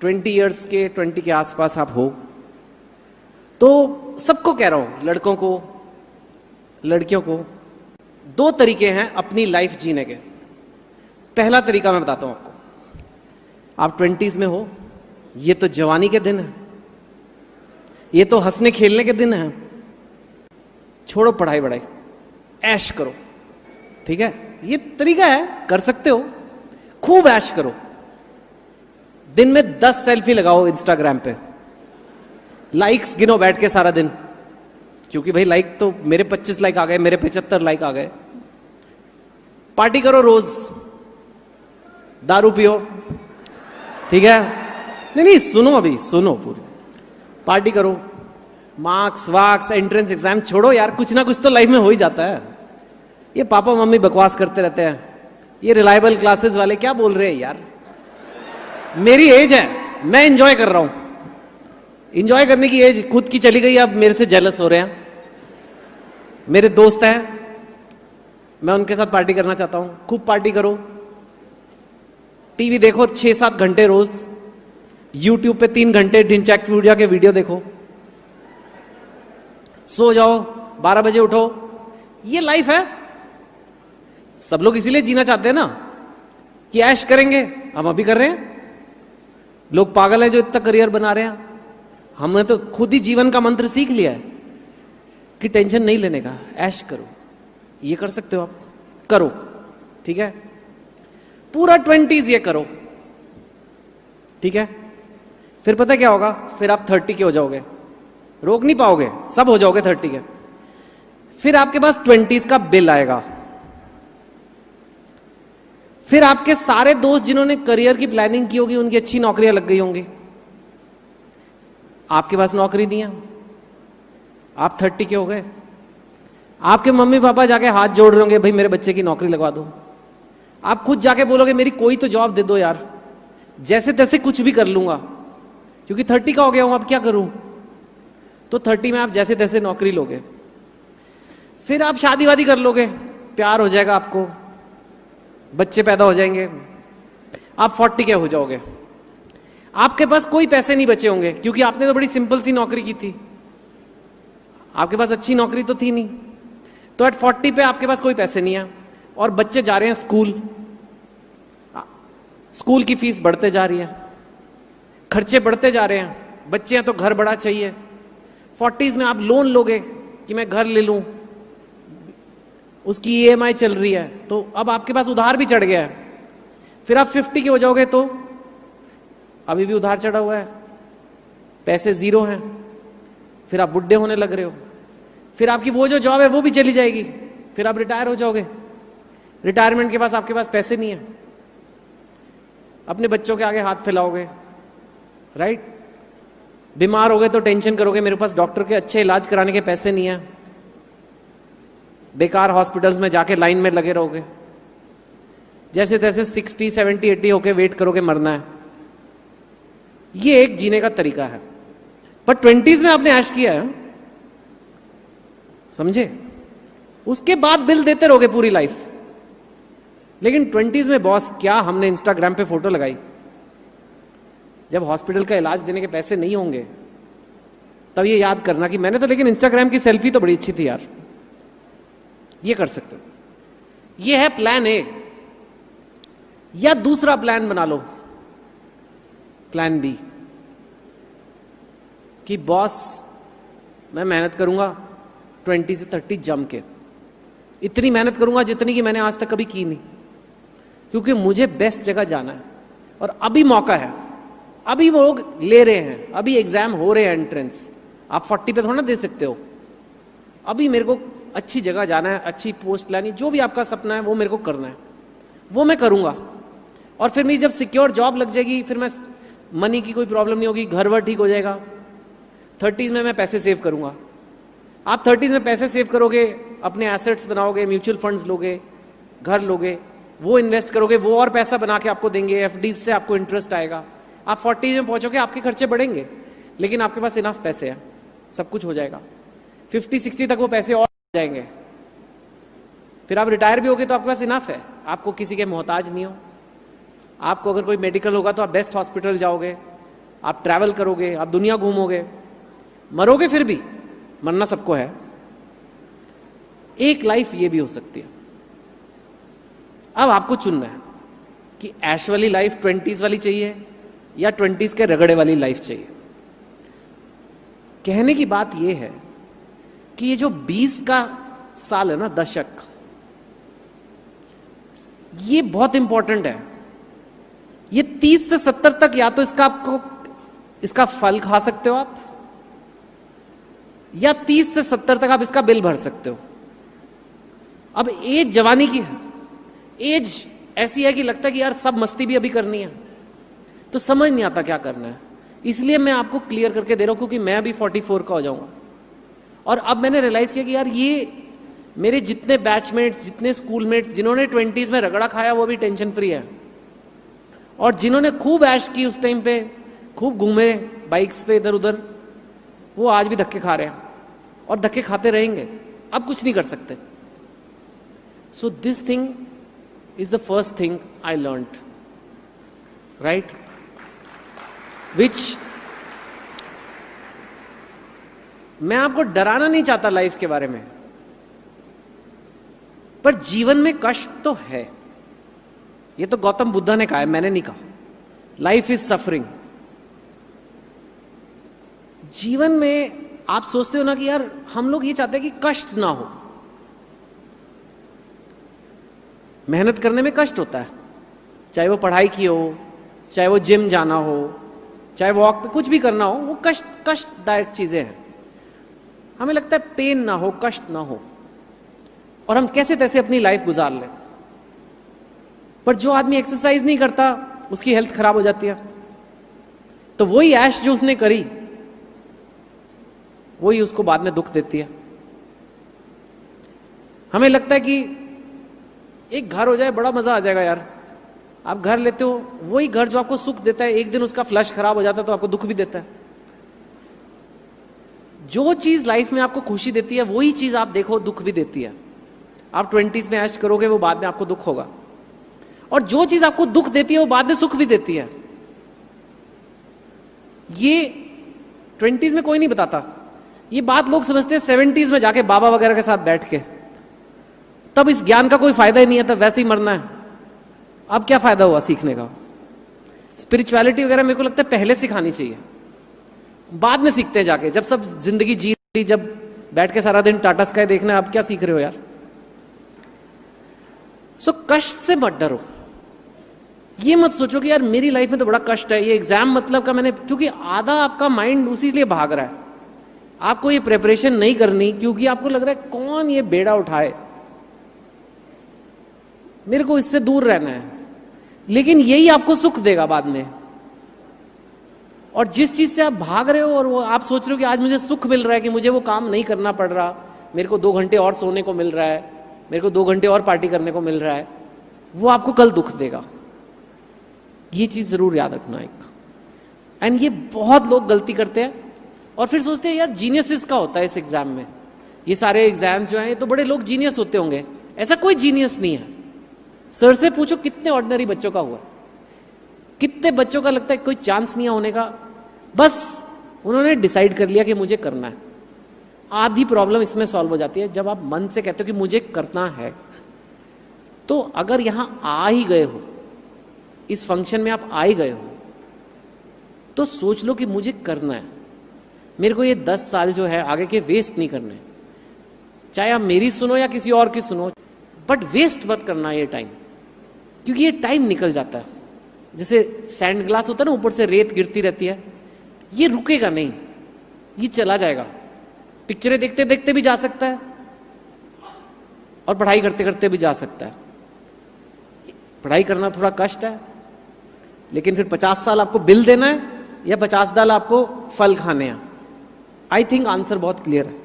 20 के 20 के आसपास आप हो, तो सबको कह रहा हूं, लड़कों को लड़कियों को, 2 तरीके हैं अपनी लाइफ जीने के। पहला तरीका मैं बताता हूं आपको। आप 20s में हो, ये तो जवानी के दिन है, ये तो हंसने खेलने के दिन है। छोड़ो पढ़ाई वढ़ाई, ऐश करो, ठीक है? ये तरीका है, कर सकते हो, खूब ऐश करो। दिन में 10 सेल्फी लगाओ इंस्टाग्राम पे, लाइक्स गिनो बैठ के सारा दिन, क्योंकि भाई लाइक तो मेरे 25 लाइक आ गए, मेरे 75 लाइक आ गए। पार्टी करो रोज, दारू पियो, ठीक है? नहीं सुनो, अभी सुनो पूरी। पार्टी करो, मार्क्स वार्क्स एंट्रेंस एग्जाम छोड़ो यार, कुछ ना कुछ तो लाइफ में हो ही जाता है। ये पापा मम्मी बकवास करते रहते हैं, ये रिलायबल क्लासेस वाले क्या बोल रहे हैं यार। मेरी एज है, मैं एंजॉय कर रहा हूं, एंजॉय करने की एज खुद की चली गई, अब मेरे से जेलस हो रहे हैं। मेरे दोस्त हैं, मैं उनके साथ पार्टी करना चाहता हूं, खूब पार्टी करो। टीवी देखो 6-7 घंटे रोज, यूट्यूब पे 3 घंटे ढिंचैक वीडियो के वीडियो देखो, सो जाओ, 12 बजे उठो। ये लाइफ है। सब लोग इसीलिए जीना चाहते हैं ना, कि ऐश करेंगे। हम अभी कर रहे हैं। लोग पागल हैं जो इतना करियर बना रहे हैं। हमने तो खुद ही जीवन का मंत्र सीख लिया है कि टेंशन नहीं लेने का, ऐश करो। ये कर सकते हो आप, करो, ठीक है? पूरा 20s ये करो, ठीक है? फिर पता क्या होगा? फिर आप 30 के हो जाओगे, रोक नहीं पाओगे, सब हो जाओगे 30 के। फिर आपके पास 20s का बिल आएगा। फिर आपके सारे दोस्त जिन्होंने करियर की प्लानिंग की होगी, उनकी अच्छी नौकरियां लग गई होंगी, आपके पास नौकरी नहीं है, आप 30 के हो गए। आपके मम्मी पापा जाके हाथ जोड़ रहे होंगे, भाई मेरे बच्चे की नौकरी लगवा दो। आप खुद जाके बोलोगे मेरी कोई तो जॉब दे दो यार, जैसे तैसे कुछ भी कर लूंगा, क्योंकि 30 का हो गया हूं, अब क्या करूं? तो 30 में आप जैसे तैसे नौकरी लोगे। फिर आप शादी वादी कर लोगे, प्यार हो जाएगा आपको, बच्चे पैदा हो जाएंगे, आप 40 के हो जाओगे। आपके पास कोई पैसे नहीं बचे होंगे, क्योंकि आपने तो बड़ी सिंपल सी नौकरी की थी, आपके पास अच्छी नौकरी तो थी नहीं। तो एट 40 पे आपके पास कोई पैसे नहीं है, और बच्चे जा रहे हैं स्कूल, स्कूल की फीस बढ़ते जा रही है, खर्चे बढ़ते जा रहे हैं, बच्चे हैं तो घर बड़ा चाहिए। 40s में आप लोन लोगे कि मैं घर ले लूं, उसकी EMI चल रही है, तो अब आपके पास उधार भी चढ़ गया है। फिर आप 50 के हो जाओगे तो अभी भी उधार चढ़ा हुआ है, पैसे जीरो हैं। फिर आप बुढ़े होने लग रहे हो, फिर आपकी वो जो जॉब है वो भी चली जाएगी, फिर आप रिटायर हो जाओगे। रिटायरमेंट के पास आपके पास पैसे नहीं है, अपने बच्चों के आगे हाथ फैलाओगे, राइट? बीमार हो गए तो टेंशन करोगे, मेरे पास डॉक्टर के अच्छे इलाज कराने के पैसे नहीं है, बेकार हॉस्पिटल्स में जाके लाइन में लगे रहोगे, जैसे तैसे 60, 70, 80 होके वेट करोगे, मरना है। ये एक जीने का तरीका है। पर 20s में आपने ऐश किया है, समझे? उसके बाद बिल देते रहोगे पूरी लाइफ। लेकिन 20s में बॉस, क्या हमने इंस्टाग्राम पे फोटो लगाई? जब हॉस्पिटल का इलाज देने के पैसे नहीं होंगे, तब ये याद करना कि मैंने तो, लेकिन इंस्टाग्राम की सेल्फी तो बड़ी अच्छी थी यार। ये कर सकते हो। ये है प्लान ए। या दूसरा प्लान बना लो, प्लान बी, कि बॉस मैं मेहनत करूंगा 20 से 30 जम के, इतनी मेहनत करूंगा जितनी कि मैंने आज तक कभी की नहीं, क्योंकि मुझे बेस्ट जगह जाना है और अभी मौका है, अभी वो लोग ले रहे हैं, अभी एग्जाम हो रहे हैं एंट्रेंस। आप 40 पे थोड़ा ना दे सकते हो। अभी मेरे को अच्छी जगह जाना है, अच्छी पोस्ट लानी, जो भी आपका सपना है वो मेरे को करना है, वो मैं करूंगा। और फिर मेरी जब सिक्योर जॉब लग जाएगी, फिर मैं मनी की कोई प्रॉब्लम नहीं होगी, घर वर ठीक हो जाएगा। 30s में मैं पैसे सेव करूंगा। आप 30s में पैसे सेव करोगे, अपने एसेट्स बनाओगे, म्यूचुअल फंड्स लोगे, घर लोगे, वो इन्वेस्ट करोगे, वो और पैसा बना के आपको देंगे, FDs से आपको इंटरेस्ट आएगा। आप 40s में पहुंचोगे, आपके खर्चे बढ़ेंगे, लेकिन आपके पास इनफ पैसे हैं, सब कुछ हो जाएगा। 50-60 तक वो पैसे और जाएंगे, फिर आप रिटायर भी होगे तो आपके पास इनफ है, आपको किसी के मोहताज नहीं हो। आपको अगर कोई मेडिकल होगा तो आप बेस्ट हॉस्पिटल जाओगे, आप ट्रैवल करोगे, आप दुनिया घूमोगे, मरोगे फिर भी, मरना सबको है। एक लाइफ ये भी हो सकती है। अब आपको चुनना है कि ऐश वाली लाइफ 20s वाली चाहिए या 20s के रगड़े वाली लाइफ चाहिए। कहने की बात यह है कि ये जो 20 का साल है ना, दशक, ये बहुत इंपॉर्टेंट है। ये 30 से 70 तक या तो इसका फल खा सकते हो आप, या 30 से 70 तक आप इसका बिल भर सकते हो। अब एज जवानी की है, एज ऐसी है कि लगता है कि यार सब मस्ती भी अभी करनी है, तो समझ नहीं आता क्या करना है। इसलिए मैं आपको क्लियर करके दे रहा हूं, क्योंकि मैं अभी 44 का हो जाऊंगा। और अब मैंने रियलाइज किया कि यार ये मेरे जितने बैचमेट्स, जितने स्कूलमेट्स जिन्होंने 20s में रगड़ा खाया वो भी टेंशन फ्री है, और जिन्होंने खूब ऐश की उस टाइम पे, खूब घूमे बाइक्स पे इधर उधर, वो आज भी धक्के खा रहे हैं और धक्के खाते रहेंगे। अब कुछ नहीं कर सकते। So this thing is the first thing I learned, right, which मैं आपको डराना नहीं चाहता लाइफ के बारे में, पर जीवन में कष्ट तो है। ये तो गौतम बुद्धा ने कहा है, मैंने नहीं कहा। Life is suffering. जीवन में आप सोचते हो ना कि यार हम लोग ये चाहते हैं कि कष्ट ना हो। मेहनत करने में कष्ट होता है, चाहे वो पढ़ाई की हो, चाहे वो जिम जाना हो, चाहे वॉक पे कुछ भी करना हो, वो कष्टदायक चीजें हैं। हमें लगता है पेन ना हो, कष्ट ना हो, और हम कैसे तैसे अपनी लाइफ गुजार लें। पर जो आदमी एक्सरसाइज नहीं करता उसकी हेल्थ खराब हो जाती है, तो वही ऐश जो उसने करी वही उसको बाद में दुख देती है। हमें लगता है कि एक घर हो जाए बड़ा मजा आ जाएगा यार, आप घर लेते हो, वही घर जो आपको सुख देता है, एक दिन उसका फ्लश खराब हो जाता है तो आपको दुख भी देता है। जो चीज लाइफ में आपको खुशी देती है वही चीज आप देखो दुख भी देती है। आप 20s में ऐश करोगे, वो बाद में आपको दुख होगा, और जो चीज आपको दुख देती है वो बाद में सुख भी देती है। ये 20s में कोई नहीं बताता। ये बात लोग समझते हैं 70s में जाके बाबा वगैरह के साथ बैठ के, तब इस ज्ञान का कोई फायदा ही नहीं है, तब वैसे ही मरना है। अब क्या फायदा हुआ सीखने का? स्पिरिचुअलिटी वगैरह मेरे को लगता है पहले सिखानी चाहिए, बाद में सीखते हैं जाके, जब सब जिंदगी जी ली, जब बैठ के सारा दिन टाटा स्काई देखना है। अब क्या सीख रहे हो यार? सो कष्ट से मत डरो। ये मत सोचो कि यार मेरी लाइफ में तो बड़ा कष्ट है, ये एग्जाम मतलब का मैंने, क्योंकि आधा आपका माइंड उसी लिए भाग रहा है। आपको ये प्रिपरेशन नहीं करनी क्योंकि आपको लग रहा है कौन ये बेड़ा उठाए, मेरे को इससे दूर रहना है। लेकिन यही आपको सुख देगा बाद में। और जिस चीज से आप भाग रहे हो और वो आप सोच रहे हो कि आज मुझे सुख मिल रहा है कि मुझे वो काम नहीं करना पड़ रहा, मेरे को 2 घंटे और सोने को मिल रहा है, मेरे को 2 घंटे और पार्टी करने को मिल रहा है, वो आपको कल दुख देगा। ये चीज जरूर याद रखना एक। एंड ये बहुत लोग गलती करते हैं और फिर सोचते हैं यार जीनियस इसका होता है इस एग्जाम में, ये सारे एग्जाम्स जो हैं ये तो बड़े लोग जीनियस होते होंगे। ऐसा कोई जीनियस नहीं है। सर से पूछो कितने ऑर्डिनरी बच्चों का हुआ, कितने बच्चों का लगता है कोई चांस नहीं है होने का, बस उन्होंने डिसाइड कर लिया कि मुझे करना है। आधी प्रॉब्लम इसमें सॉल्व हो जाती है जब आप मन से कहते हो कि मुझे करना है। तो अगर यहां आ ही गए हो, इस फंक्शन में आप आ ही गए हो, तो सोच लो कि मुझे करना है, मेरे को ये 10 साल जो है आगे के वेस्ट नहीं करने। चाहे आप मेरी सुनो या किसी और की सुनो, बट वेस्ट मत करना ये टाइम, क्योंकि ये टाइम निकल जाता है। जैसे सैंड ग्लास होता है ना, ऊपर से रेत गिरती रहती है, ये रुकेगा नहीं, ये चला जाएगा। पिक्चरें देखते देखते भी जा सकता है और पढ़ाई करते करते भी जा सकता है। पढ़ाई करना थोड़ा कष्ट है, लेकिन फिर 50 साल आपको बिल देना है या 50 साल आपको फल खाने हैं? आई थिंक आंसर बहुत क्लियर है।